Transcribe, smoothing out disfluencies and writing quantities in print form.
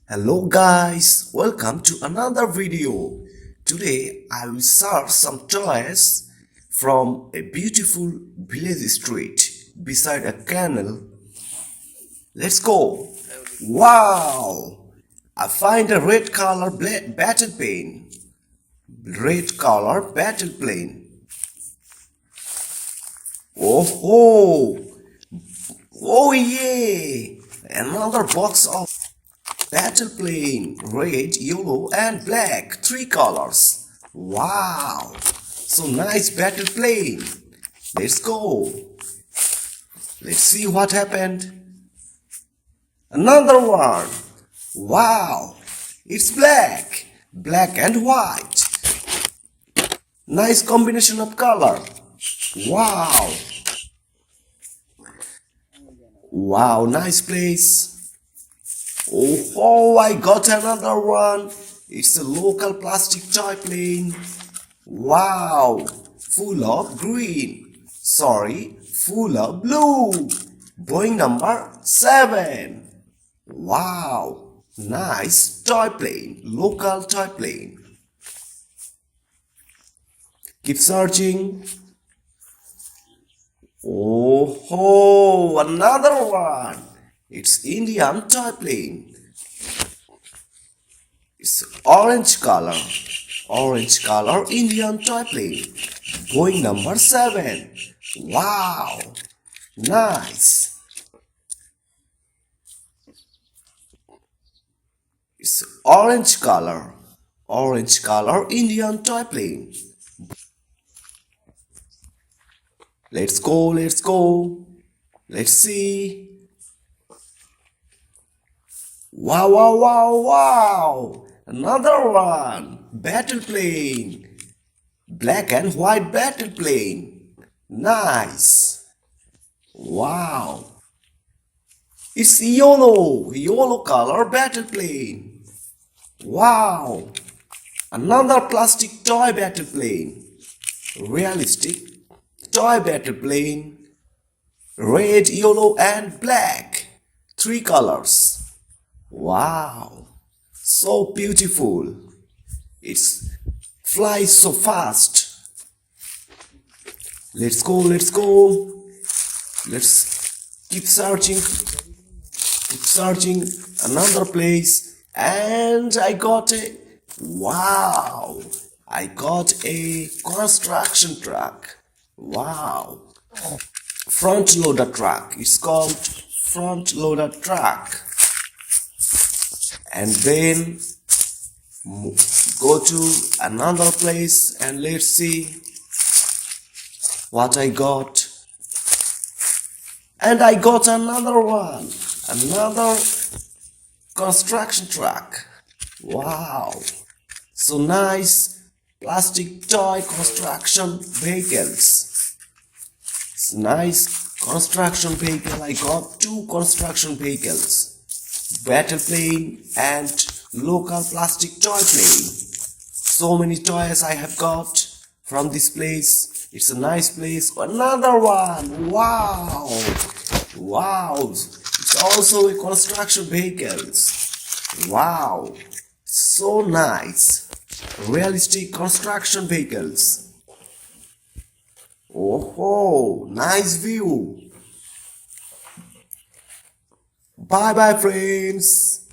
Hello guys, welcome to another video. Today I will serve some toys from a beautiful village street beside a canal. Let's go. Wow! I find a red color battle plane. Red color battle plane. Oh ho! Oh yeah! Another box of battle plane, red, yellow and black, three colors. Wow, so nice battle plane. Let's go. Let's see what happened. Another one. Wow, it's black and white. Nice combination of color. Wow. Wow, nice place. Oh, I got another one. It's a local plastic toy plane. Wow, full of green. Sorry, full of blue. Boeing number 7. Wow, nice toy plane, local toy plane. Keep searching. Oh, another one. It's Indian toy plane. It's orange color Indian toy plane. Boeing number 7. Wow, nice. It's orange color Indian toy plane. Let's go. Let's see. Wow. Another one. Battle plane. Black and white battle plane. Nice. Wow. It's yellow color battle plane. Wow. Another plastic toy battle plane. Realistic toy battle plane. Red, yellow and black. 3 colors. Wow, so beautiful. It flies so fast. Let's go. Let's keep searching. Another place. And I got a construction truck. Wow. Front loader truck. It's called front loader truck. And then go to another place and let's see what I got. And I got another one, another construction truck. Wow, so nice plastic toy construction vehicles. It's nice construction vehicle. I got 2 construction vehicles. Battle plane and local plastic toy plane. So many toys I have got from this place. It's a nice place. Another one. Wow. It's also a construction vehicles. Wow, so nice. Realistic construction vehicles. Oh, nice view. Bye friends.